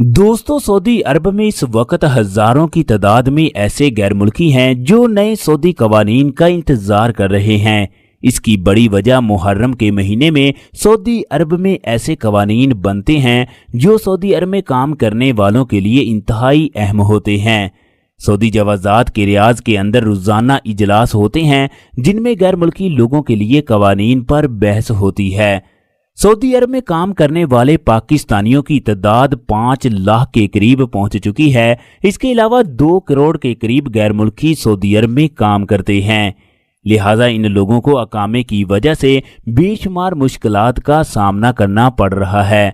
दोस्तों, सऊदी अरब में इस वक्त हजारों की तादाद में ऐसे गैर मुल्की हैं जो नए सऊदी कवानीन का इंतजार कर रहे हैं। इसकी बड़ी वजह मुहर्रम के महीने में सऊदी अरब में ऐसे कवानीन बनते हैं जो सऊदी अरब में काम करने वालों के लिए इंतहाई अहम होते हैं। सऊदी जवाजात के रियाज के अंदर रोजाना इजलास होते हैं जिनमें गैर मुल्की लोगों के लिए कवानीन पर बहस होती है। सऊदी अरब में काम करने वाले पाकिस्तानियों की तादाद 5 लाख के करीब पहुंच चुकी है। इसके अलावा 2 करोड़ के करीब गैर मुल्की सऊदी अरब में काम करते हैं। लिहाजा इन लोगों को अकामे की वजह से बेशुमार मुश्किलात का सामना करना पड़ रहा है।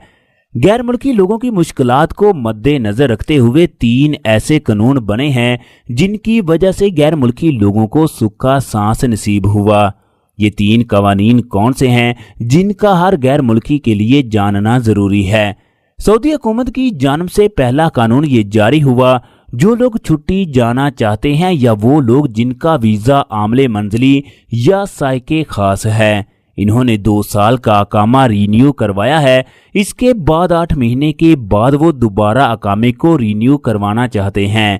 गैर मुल्की लोगों की मुश्किलात को मद्देनजर रखते हुए 3 ऐसे कानून बने हैं जिनकी वजह से गैर मुल्की लोगों को सूखा सांस नसीब हुआ। ये 3 कवानीन कौन से हैं जिनका हर गैर मुल्की के लिए जानना जरूरी है। सऊदी हुकूमत की जानिब से पहला कानून ये जारी हुआ, जो लोग छुट्टी जाना चाहते हैं या वो लोग जिनका वीजा आमले मंजिली या साइके खास है, इन्होंने 2 साल का अकामा रीन्यू करवाया है। इसके बाद 8 महीने के बाद वो दोबारा अकामे को रीन्यू करवाना चाहते हैं,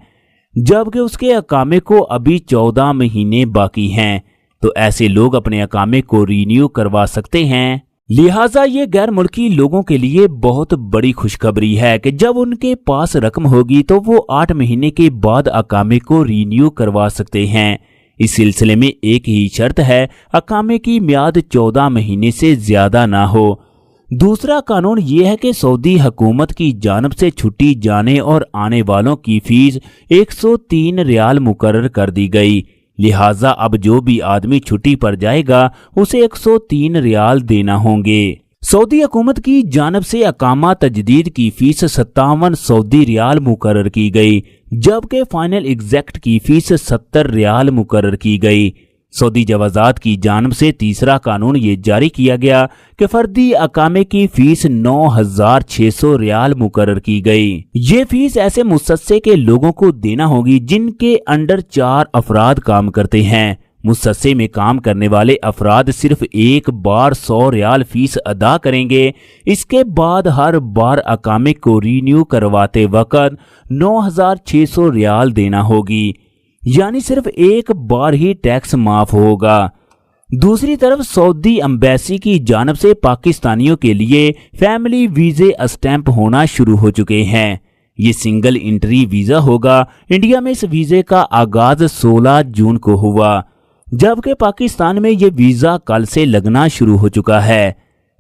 जबकि उसके अकामे को अभी 14 महीने बाकी हैं, तो ऐसे लोग अपने अकामे को रीन्यू करवा सकते हैं। लिहाजा ये गैर मुल्की लोगों के लिए बहुत बड़ी खुशखबरी है कि जब उनके पास रकम होगी तो वो 8 महीने के बाद अकामे को रीन्यू करवा सकते हैं। इस सिलसिले में एक ही शर्त है, अकामे की मियाद 14 महीने से ज्यादा ना हो। दूसरा कानून ये है कि सऊदी हुकूमत की जानिब से छुट्टी जाने और आने वालों की फीस 103 रियाल मुकर्रर कर दी गई। लिहाजा अब जो भी आदमी छुट्टी पर जाएगा उसे 103 रियाल देना होंगे। सऊदी हुकूमत की जानिब से अकामा तजदीद की फीस 57 सऊदी रियाल मुकर्रर की गई, जबकि फाइनल एग्जैक्ट की फीस 70 रियाल मुकर्रर की गई। सऊदी जवाजात की जानिब से तीसरा कानून ये जारी किया गया कि फर्दी अकामे की फीस 9,600 रियाल मुकर्रर की गई। ये फीस ऐसे मुसस्से के लोगों को देना होगी जिनके अंडर 4 अफराद काम करते हैं। मुसस्से में काम करने वाले अफराद सिर्फ एक बार 100 रियाल फीस अदा करेंगे। इसके बाद हर बार अकामे को रीन्यू करवाते वक्त 9,600 रियाल देना होगी, यानी सिर्फ एक बार ही टैक्स माफ होगा। दूसरी तरफ सऊदी एम्बेसी की जानिब से पाकिस्तानियों के लिए फैमिली वीजे स्टैंप होना शुरू हो चुके हैं। ये सिंगल एंट्री वीजा होगा। इंडिया में इस वीजे का आगाज 16 जून को हुआ, जबकि पाकिस्तान में ये वीजा कल से लगना शुरू हो चुका है।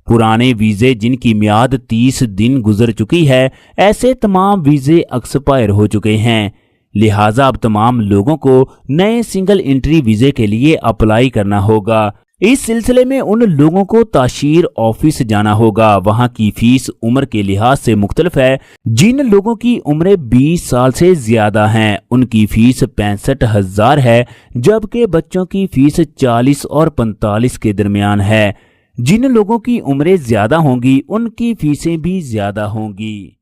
पुराने वीजे जिनकी मियाद 30 दिन गुजर चुकी है, ऐसे तमाम वीजे एक्सपायर हो चुके हैं। लिहाजा अब तमाम लोगों को नए सिंगल एंट्री वीजे के लिए अप्लाई करना होगा। इस सिलसिले में उन लोगों को ताशीर ऑफिस जाना होगा। वहां की फीस उम्र के लिहाज से मुख्तलिफ है। जिन लोगों की उम्रें 20 साल से ज्यादा हैं उनकी फीस 65,000 है, जबकि बच्चों की फीस 40 और 45 के दरमियान है। जिन लोगों की उम्रें ज्यादा होंगी उनकी फीसें भी ज्यादा होंगी।